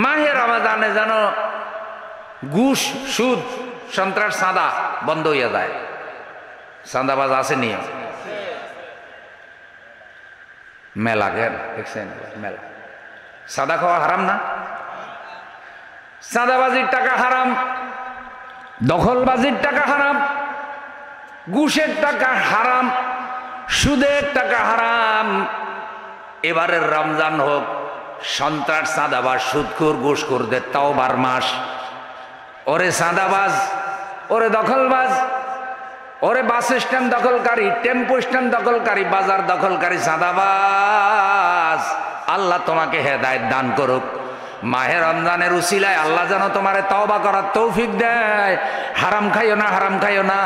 মাহে রমাদানে যেন ঘুষ সুদ সন্ত্রাস চাঁদা বন্ধ হইয়া যায়। চাঁদাবাজ আছে নিয়ম মেলা গেল দেখছেন, মেলা। চাঁদা খাওয়া হারাম না? চাঁদাবাজির টাকা হারাম, দখলবাজির টাকা হারাম, ঘুষের টাকা হারাম, সুদের টাকা হারাম। এবারের রমজান হোক সন্ত্রাস চাঁদাবাজ সুদখোর ঘুষখোরদের তাওবার মাস। ওরে চাঁদাবাজ, ওরে দখলবাজ, ওরে বাস স্ট্যান্ড দখলকারী, টেম্পো স্ট্যান্ড দখলকারী, বাজার দখলকারী চাঁদাবাজ, আল্লাহ তোমাকে হেদায়েত দান করুক। মাহে রমজানের উসিলায় আল্লাহ যেন তোমারে তওবা করার তৌফিক দেয়। হারাম খাইও না, হারাম খাইও না,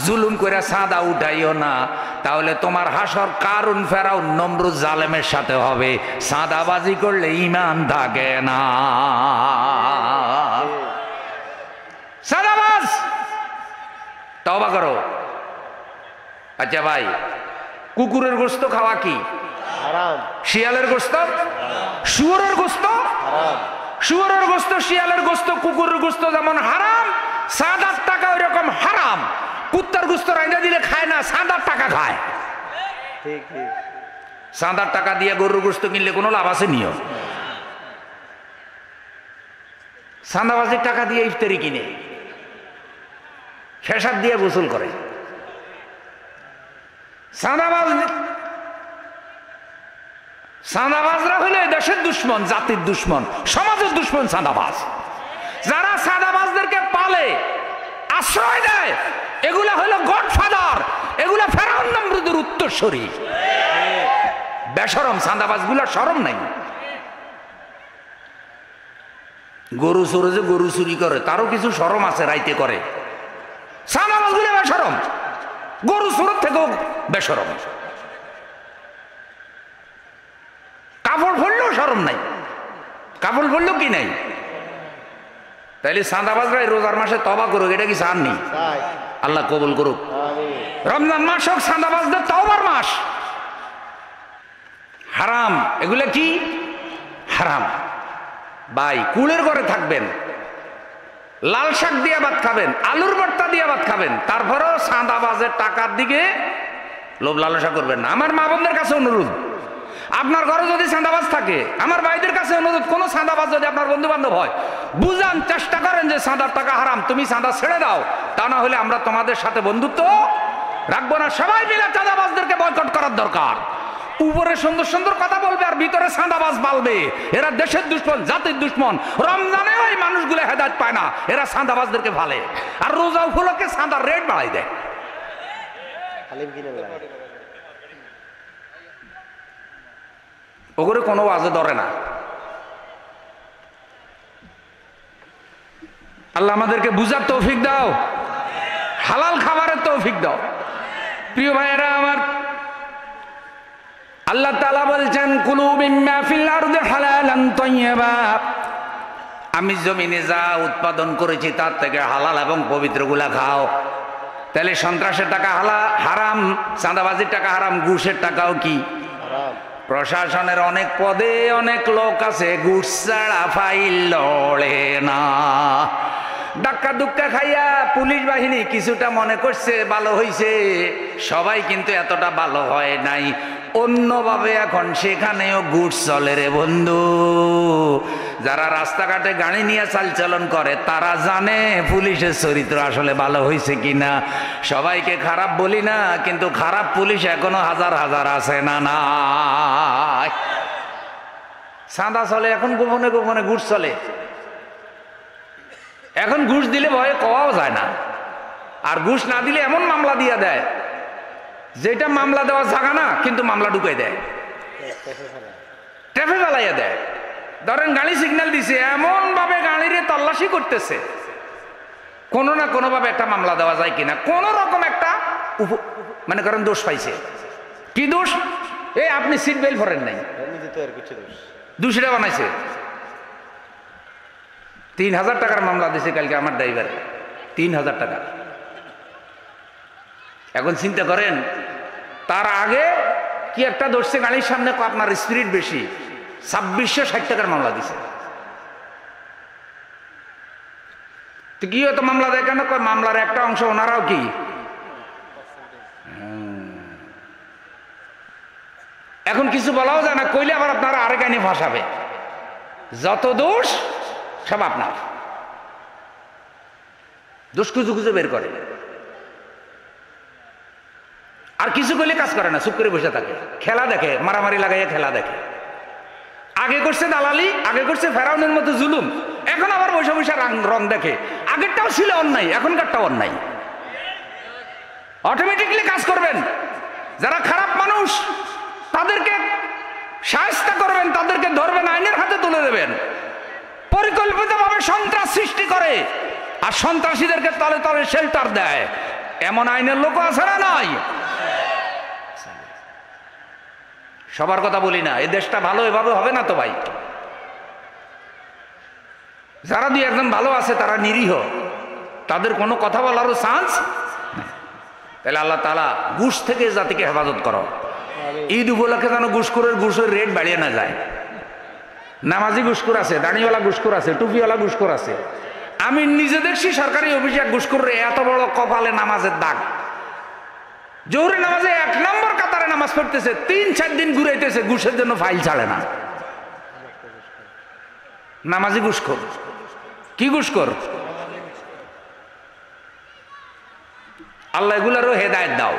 জুলুম করে চাঁদা উঠাইও না, তাহলে তোমার হাসর কারুন ফেরাউন নমরুদ জালেমের সাথে হবে। চাঁদাবাজি করলে ঈমান থাকে না। চাঁদাবাজ তওবা করো। আচ্ছা ভাই, কুকুরের গোশত খাওয়া কি হারাম? শিয়ালের গোশত, শুয়োরের গোশত হারাম। শুয়োরের গোশত, শিয়ালের গোশত, কুকুরের গোশত যেমন হারাম, চাঁদার টাকা ওই রকম হারাম। কুত্তার গোশত রাইন্দা দিলে খায় না, চাঁদার টাকা খায়। ঠিক ঠিক। চাঁদার টাকা দিয়ে গরুর গোশত কিনলে কোনো লাভ আছে নিও? চাঁদাবাজির টাকা দিয়ে ইফতারি কিনে, খেসার দিয়ে গোসল করে। চাঁদাবাজরা হইলে দেশের দুশ্মন, জাতির দুশ্মন, সমাজের দুশ্মন চাঁদাবাজ। যারা চাঁদাবাজদেরকে পালে, আশ্রয় দেয়, এগুলা হলো গডফাদার, এগুলা ফেরাউন নমরুদের উত্তরসূরি। বেশরম চাঁদাবাজগুলা শরম নাই। গরু চোরে যে গরু চুরি করে তারও কিছু শরম আছে, রাইতে করে। চাঁদাবাজগুলো বেশরম, গরু চোরের থেকেও বেশরম। কাপড় পরলেও শরম নাই, কাপড় পরলেও কি নাই। তাইলে চাঁদাবাজরা রোজার মাসে তওবা করুক, এটা কি চাননি? আল্লাহ কবুল করুক। রমজান মাস হোক চাঁদাবাজদের তওবার মাস। হারাম, এগুলো কি হারাম। ভাই, কুলের ঘরে থাকবেন, লাল শাক দিয়ে ভাত খাবেন, আলুর ভর্তা দিয়ে ভাত খাবেন, তারপরেও চাঁদাবাজের টাকার দিকে লোভ লালসা করবেন না। আমার মা বোনদের কাছে অনুরোধ, আপনার ঘরে যদি চাঁদাবাজ থাকে, আমার ভাইদের কাছে অনুরোধ, কোন চাঁদাবাজ যদি আপনার বন্ধু বান্ধব হয়, বুঝান, চেষ্টা করেন যে চাঁদার টাকা হারাম, তুমি চাঁদা ছেড়ে দাও, তা না হলে আমরা তোমাদের সাথে বন্ধুত্ব রাখবো না। সবাই মিলে চাঁদাবাজদেরকে বয়কট করার দরকার। উপরে সুন্দর সুন্দর কথা বলবে আর ভিতরে চাঁদাবাজ পালবে। এরা দেশের দুশ্মন, জাতির দুশ্মন। রমজানেও এই মানুষগুলো হেদায়েত পায় না, এরা চাঁদাবাজদেরকে ভালে। আর রোজা উপলক্ষে চাঁদার রেট বাড়াই দেয়। ওগুলো কোনো ওয়াজে ধরে না। আল্লাহ আমাদেরকে বুঝার তৌফিক দাও, হালাল খাবারের তৌফিক দাও। প্রিয় ভাইয়েরা আমার, আল্লাহ তাআলা বলছেন, কুলু মিম্মা ফিল আরদি হালালান তাইয়্যিবা, আমি জমিনে যা উৎপাদন করেছি তার থেকে হালাল এবং পবিত্রগুলা খাও। তাহলে সন্ত্রাসের টাকা হারাম, চাঁদাবাজির টাকা হারাম, ঘুষের টাকাও কি হারাম। প্রশাসনের অনেক পদে অনেক লোক আছে, ঘুষ ছাড়া ফাইল লড়ে না। ধাক্কা দুক্কা খাইয়া পুলিশ বাহিনী কিছুটা মনে করছে ভালো হইছে, সবাই কিন্তু এতটা ভালো হয় নাই। অন্যভাবে এখন সেখানেও ঘুষ চলে রে বন্ধু। যারা রাস্তাঘাটে গাড়ি নিয়ে চালচলন করে তারা জানে পুলিশের চরিত্র আসলে ভালো হয়েছে কিনা। সবাইকে খারাপ বলি না, কিন্তু খারাপ পুলিশ এখনো হাজার হাজার আছে না? না, চাঁদা চলে এখন, গোপনে গোপনে ঘুষ চলে। এখন ঘুষ দিলে ভয়ে কওয়াও যায় না, আর ঘুষ না দিলে এমন মামলা দিয়ে দেয় যেটা মামলা দেওয়ার জায়গা না, কিন্তু মামলা ঢুকাই দেয়, ট্রাফে ফেলাইয়া দেয়। ধরেন গাড়ি সিগন্যাল দিছে, এমন ভাবে গাড়িরে তল্লাশি করতেছে, কোনো না কোনো ভাবে একটা মামলা দেওয়া যায় কিনা। কোন রকম একটা মানে করেন দোষ পাইছে। কি দোষ? এই আপনি সিট বেল্ট পরেন নাই, দোষীরা বানাইছে। 3000 টাকার মামলা দিছে কালকে আমার ড্রাইভার, 3000 টাকা। এখন চিন্তা করেন, তার আগে কি একটা ধরছে গাড়ির সামনে, আপনার স্পিড বেশি, 2660 টাকার মামলা দিছে। তো কি হতো মামলা দেয় কেন? কয় মামলার একটা অংশ ওনারাও কি এখন কিছু বলাও যায় না, কইলে আবার আপনারা আরেক আইনে ফাঁসাবে। যত দোষ সব আপনার, দোষ খুঁজে খুঁজে বের করে। আর কিছু কইলে কাজ করে না, চুপ করে বসে থাকে, খেলা দেখে, মারামারি লাগাইয়া খেলা দেখে। আগে করছে দালালি, আগে করছে ফেরাউনের মতো জুলুম, এখন আবার বসে বসে রং দেখে। আগেরটাও ছিল অন্যায়, এখনকারটাও অন্যায়। অটোমেটিকলি কাজ করবেন। যারা খারাপ মানুষ তাদেরকে শায়েস্তা করবেন, তাদেরকে ধরবেন, আইনের হাতে তুলে দেবেন। পরিকল্পিতভাবে সন্ত্রাস সৃষ্টি করে আর সন্ত্রাসীদেরকে তলে তলে শেল্টার দেয়, এমন আইনের লোক আছে না? নাই। সবার কথা বলি না, এই দেশটা ভালো এভাবে হবে না তো ভাই। যারা দুই একজন ভালো আছে তারা নিরীহ, তাদের কোনো কথা বলারও চান্স। তাহলে আল্লাহ তাআলা ঘুষ থেকে জাতিকে হেফাজত করো। ঈদ উপলক্ষে যেন ঘুষের রেট বাড়িয়ে না যায়। নামাজি ঘুষখোর আছে, দাড়িওয়ালা ঘুষখোর আছে, টুপিওয়ালা ঘুষখোর আছে। আমি নিজে দেখছি সরকারি অফিসে ঘুষখোরের এত বড় কপালে নামাজের দাগ। জোহরের নামাজে 1 নম্বর কাতারে নামাজ পড়তেছে, 3-4 দিন ঘুরাইতেছে, ঘুষের জন্য ফাইল ছাড়ে না। নামাজি ঘুষখোর। কি ঘুষখোর? আল্লাহ এগুলারও হেদায়েত দাও।